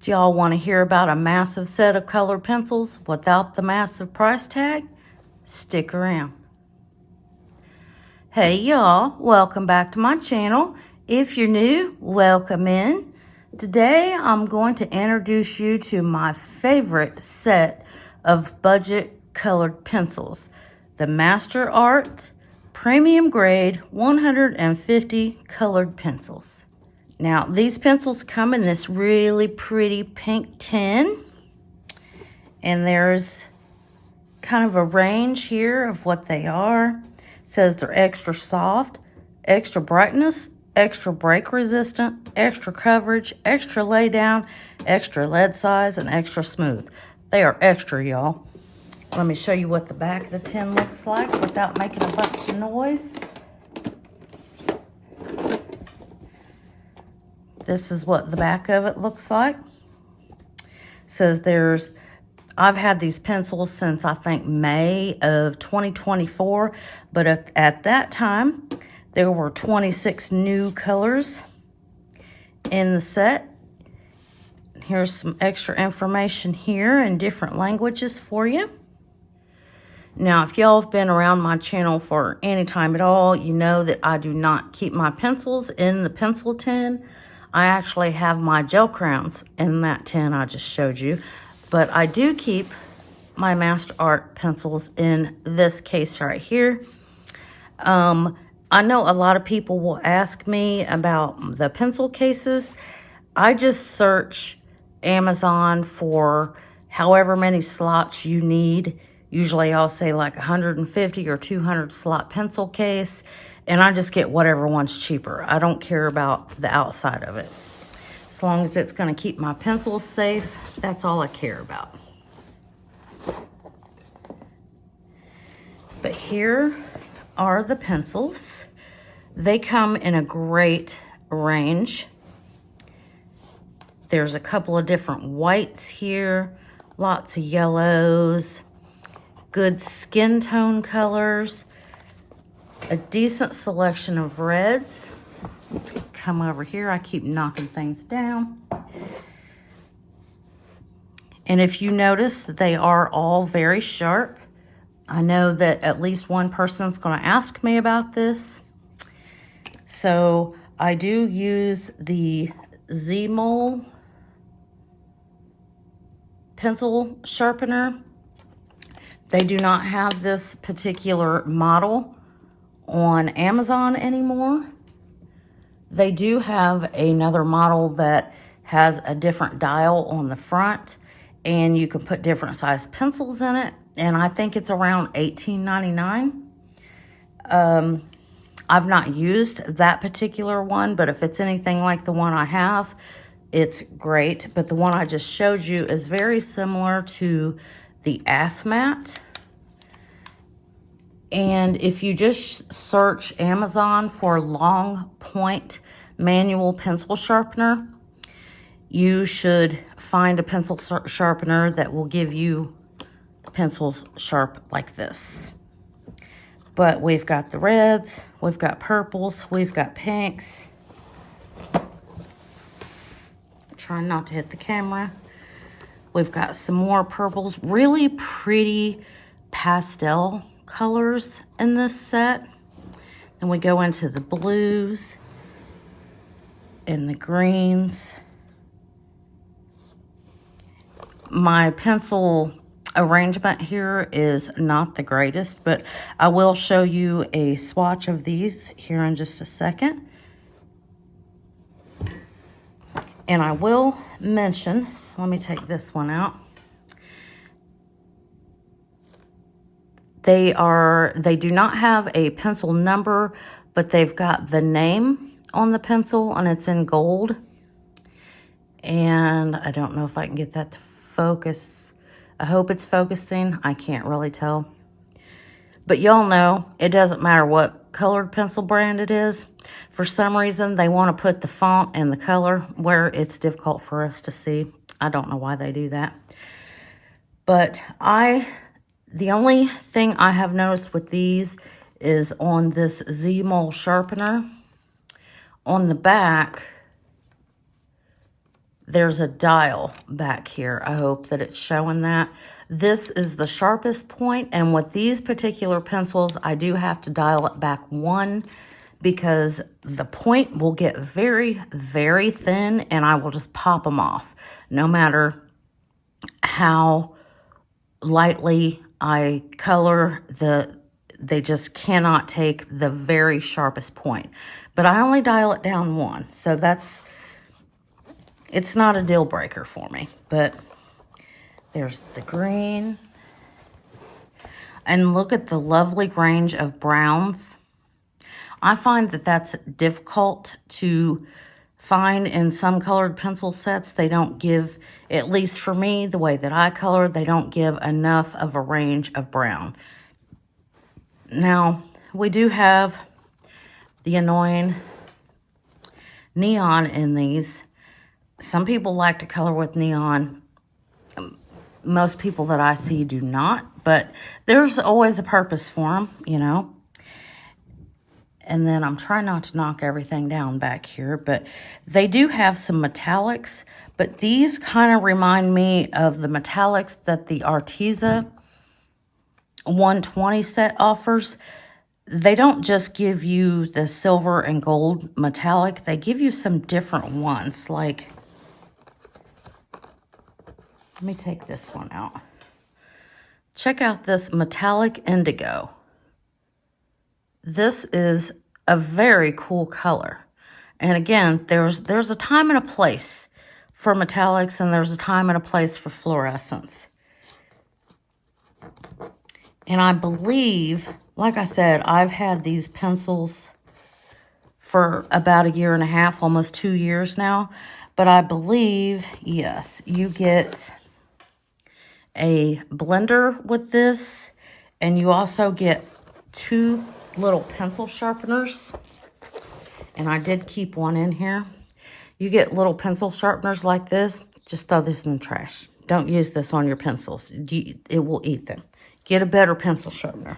Do y'all want to hear about a massive set of colored pencils without the massive price tag? Stick around. Hey y'all, welcome back to my channel. If you're new, welcome in. Today I'm going to introduce you to my favorite set of budget colored pencils. The Master Art Premium Grade 150 colored pencils. Now these pencils come in this really pretty pink tin. And there's kind of a range here of what they are. It says they're extra soft, extra brightness, extra break resistant, extra coverage, extra lay down, extra lead size, and extra smooth. They are extra, y'all. Let me show you what the back of the tin looks like without making a bunch of noise. This is what the back of it looks like. It says I've had these pencils since I think May of 2024, but at that time, there were 26 new colors in the set. Here's some extra information here in different languages for you. Now, if y'all have been around my channel for any time at all, you know that I do not keep my pencils in the pencil tin. I actually have my gel crayons in that tin I just showed you. But I do keep my Master Art pencils in this case right here. I know a lot of people will ask me about the pencil cases. I just search Amazon for however many slots you need. Usually I'll say like 150 or 200 slot pencil case, and I just get whatever one's cheaper. I don't care about the outside of it. As long as it's going to keep my pencils safe, that's all I care about. But here are the pencils. They come in a great range. There's a couple of different whites here, lots of yellows, good skin tone colors, a decent selection of reds. Let's come over here. I keep knocking things down. And if you notice, they are all very sharp. I know that at least one person's going to ask me about this. So I do use the Z-Mole pencil sharpener. They do not have this particular model on Amazon anymore. They do have another model that has a different dial on the front, and you can put different size pencils in it, and I think it's around $18.99. I've not used that particular one, but if it's anything like the one I have, it's great. But the one I just showed you is very similar to the AFMAT. And if you just search Amazon for long point manual pencil sharpener, you should find a pencil sharpener that will give you pencils sharp like this. But we've got the reds, we've got purples, we've got pinks. Trying not to hit the camera. We've got some more purples, really pretty pastel colors in this set. Then we go into the blues and the greens. My pencil arrangement here is not the greatest, but I will show you a swatch of these here in just a second. And I will mention, let me take this one out. They do not have a pencil number, but they've got the name on the pencil, and it's in gold. And I don't know if I can get that to focus. I hope it's focusing. I can't really tell. But y'all know, it doesn't matter what colored pencil brand it is. For some reason, they want to put the font and the color where it's difficult for us to see. I don't know why they do that. But the only thing I have noticed with these is on this Z-Mole sharpener. On the back, there's a dial back here. I hope that it's showing that. This is the sharpest point, and with these particular pencils, I do have to dial it back 1 because the point will get very, very thin, and I will just pop them off. No matter how lightly I color, they just cannot take the very sharpest point. But I only dial it down 1, so it's not a deal breaker for me. But there's the green. And look at the lovely range of browns. I find that that's difficult to find in some colored pencil sets. They don't give, at least for me, the way that I color, they don't give enough of a range of brown. Now, we do have the annoying neon in these. Some people like to color with neon. Most people that I see do not, but there's always a purpose for them, you know. And then I'm trying not to knock everything down back here, but they do have some metallics, but these kind of remind me of the metallics that the Arteza 120 set offers. They don't just give you the silver and gold metallic, they give you some different ones. Like, let me take this one out. Check out this metallic indigo. This is a very cool color. And again, there's a time and a place for metallics, and there's a time and a place for fluorescence. And I believe, like I said, I've had these pencils for about 1.5 years, almost 2 years now. But I believe, yes, you get a blender with this, and you also get 2 little pencil sharpeners. And I did keep one in here. You get little pencil sharpeners like this. Just throw this in the trash. Don't use this on your pencils. It will eat them. Get a better pencil sharpener.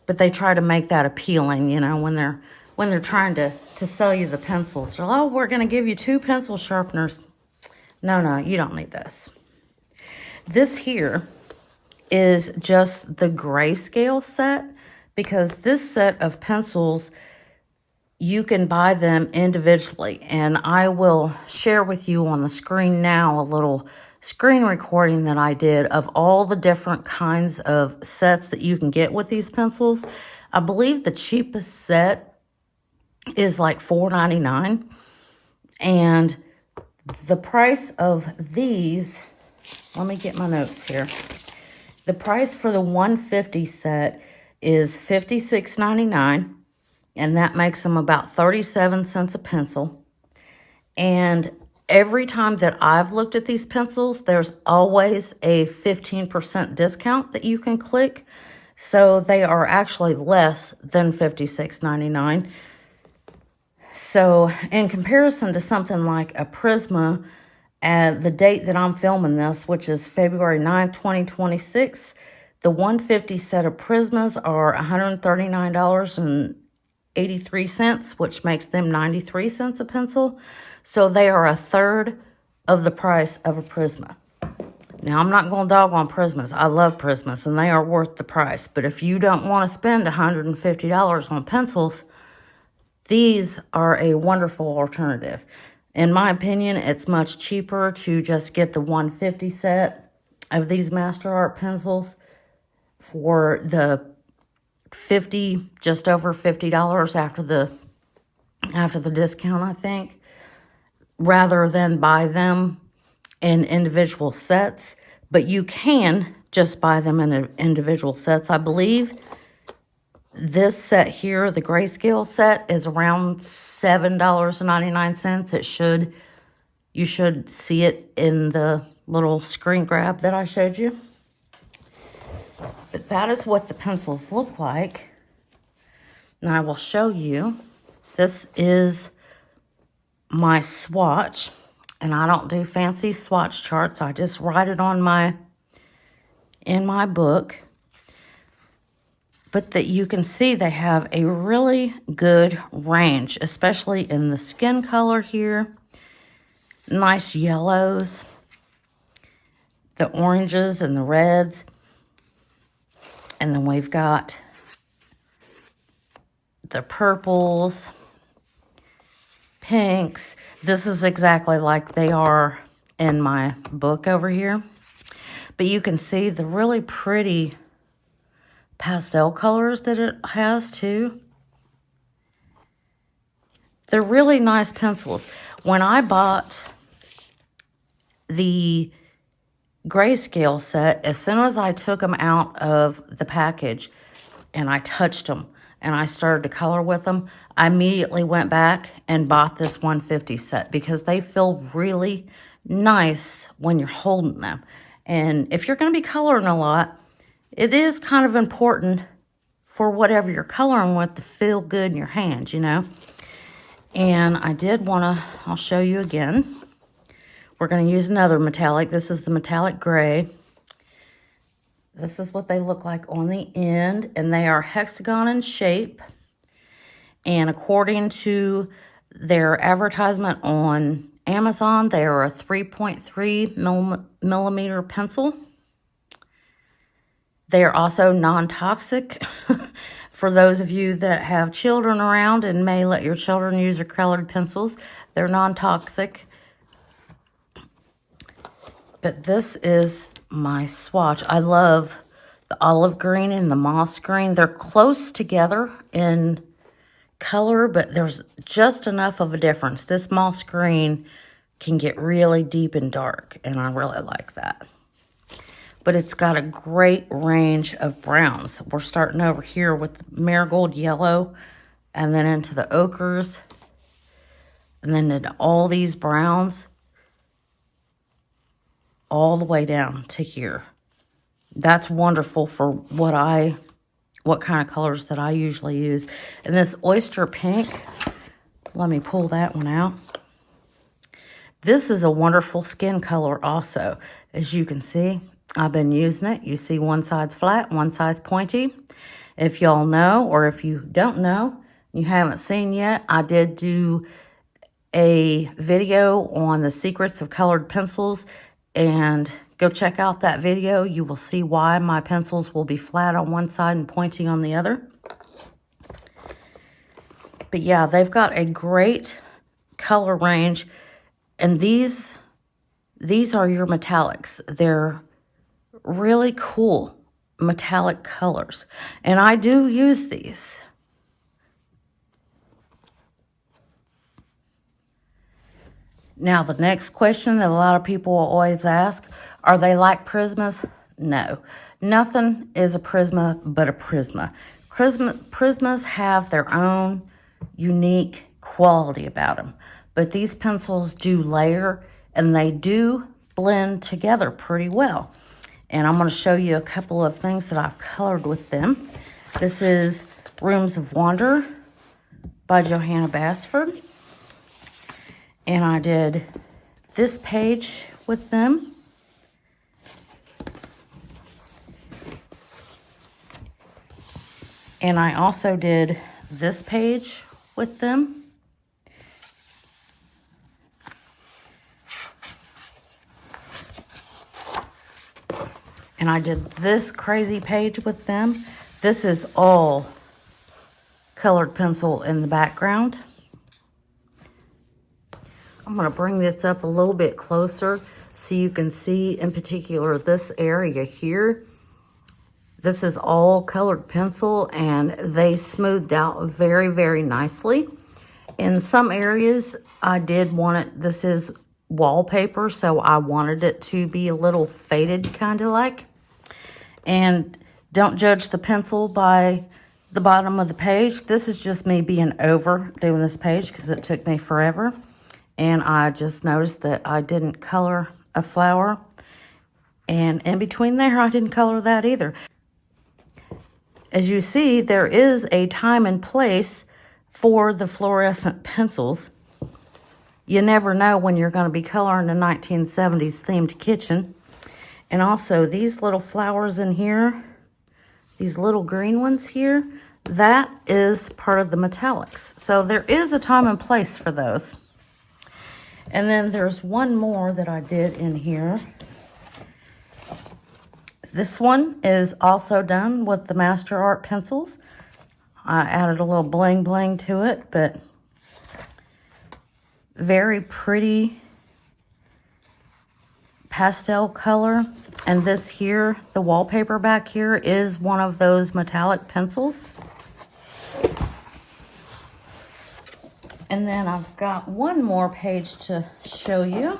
But they try to make that appealing, you know, when they're trying to sell you the pencils. They're like, oh, we're going to give you 2 pencil sharpeners. No, you don't need this. This here is just the grayscale set, because this set of pencils, you can buy them individually. And I will share with you on the screen now a little screen recording that I did of all the different kinds of sets that you can get with these pencils. I believe the cheapest set is like $4.99. And the price of these, let me get my notes here. The price for the 150 set is $56.99, and that makes them about 37 cents a pencil. And every time that I've looked at these pencils, there's always a 15% discount that you can click. So they are actually less than $56.99. So in comparison to something like a Prisma, at the date that I'm filming this, which is February 9, 2026, the 150 set of Prismas are $139.83, which makes them 93 cents a pencil. So they are a third of the price of a Prisma. Now, I'm not going to dog on Prismas. I love Prismas, and they are worth the price. But if you don't want to spend $150 on pencils, these are a wonderful alternative. In my opinion, it's much cheaper to just get the 150 set of these Master Art pencils for the just over $50 after the discount, I think, rather than buy them in individual sets. But you can just buy them in individual sets. I believe this set here, the grayscale set, is around $7.99. You should see it in the little screen grab that I showed you. But that is what the pencils look like. Now I will show you. This is my swatch, and I don't do fancy swatch charts. I just write it on in my book. But that you can see they have a really good range, especially in the skin color here. nice yellows, the oranges and the reds. And then we've got the purples, pinks. This is exactly like they are in my book over here. But you can see the really pretty pastel colors that it has too. They're really nice pencils. When I bought the grayscale set, as soon as I took them out of the package and I touched them and I started to color with them, I immediately went back and bought this 150 set because they feel really nice when you're holding them. And if you're going to be coloring a lot, it is kind of important for whatever you're coloring with to feel good in your hands, you know. And I did want to, I'll show you again. We're going to use another metallic. This is the metallic gray. This is what they look like on the end, and they are hexagon in shape. And according to their advertisement on Amazon, they are a 3.3 millimeter pencil. They are also non-toxic. For those of you that have children around and may let your children use their colored pencils, they're non-toxic. But this is my swatch. I love the olive green and the moss green. They're close together in color, but there's just enough of a difference. This moss green can get really deep and dark, and I really like that. But it's got a great range of browns. We're starting over here with marigold yellow, and then into the ochres, and then into all these browns, all the way down to here. That's wonderful for what kind of colors that I usually use. And this oyster pink, let me pull that one out. This is a wonderful skin color also. As you can see, I've been using it. You see one side's flat, one side's pointy. If y'all know, or if you don't know, you haven't seen yet, I did do a video on the secrets of colored pencils, and go check out that video. You will see why my pencils will be flat on one side and pointing on the other. But yeah, they've got a great color range, and these are your metallics. They're really cool metallic colors, and I do use these. Now, the next question that a lot of people will always ask, are they like Prismas? No. Nothing is a Prisma but a Prisma. Prismas have their own unique quality about them. But these pencils do layer, and they do blend together pretty well. And I'm going to show you a couple of things that I've colored with them. This is Rooms of Wonder by Johanna Basford. And I did this page with them. And I also did this page with them. And I did this crazy page with them. This is all colored pencil in the background. I'm going to bring this up a little bit closer so you can see in particular this area here. This is all colored pencil, and they smoothed out very, very nicely. In some areas, I did want it, this is wallpaper, so I wanted it to be a little faded kind of like. And don't judge the pencil by the bottom of the page. This is just me being over doing this page because it took me forever. And I just noticed that I didn't color a flower. And in between there, I didn't color that either. As you see, there is a time and place for the fluorescent pencils. You never know when you're going to be coloring a 1970s themed kitchen. And also these little flowers in here, these little green ones here, that is part of the metallics. So there is a time and place for those. And then there's one more that I did in here. This one is also done with the Master Art pencils. I added a little bling bling to it, but very pretty pastel color. And this here, the wallpaper back here, is one of those metallic pencils. And then I've got one more page to show you.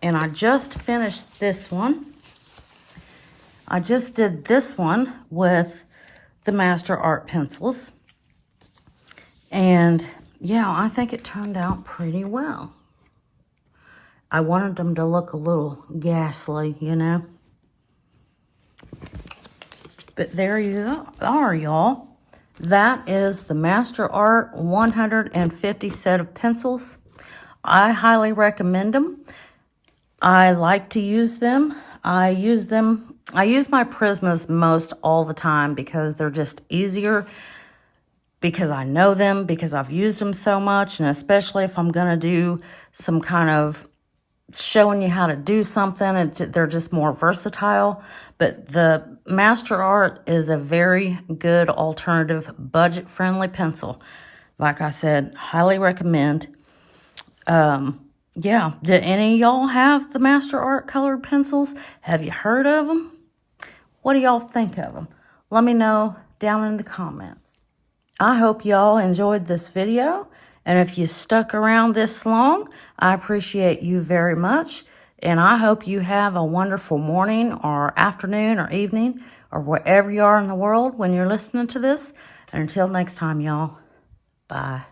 And I just finished this one. I just did this one with the Master Art pencils. And yeah, I think it turned out pretty well. I wanted them to look a little ghastly, you know. But there you are, y'all. That is the Master Art 150 set of pencils. I highly recommend them. I like to use them. I use my Prismas most all the time because they're just easier, because I know them, because I've used them so much, and especially if I'm going to do some kind of showing you how to do something, they're just more versatile. But the Master Art is a very good alternative, budget-friendly pencil. Like I said, highly recommend. Yeah, do any of y'all have the Master Art colored pencils? Have you heard of them? What do y'all think of them? Let me know down in the comments. I hope y'all enjoyed this video. And if you stuck around this long, I appreciate you very much. And I hope you have a wonderful morning or afternoon or evening or wherever you are in the world when you're listening to this. And until next time, y'all, bye.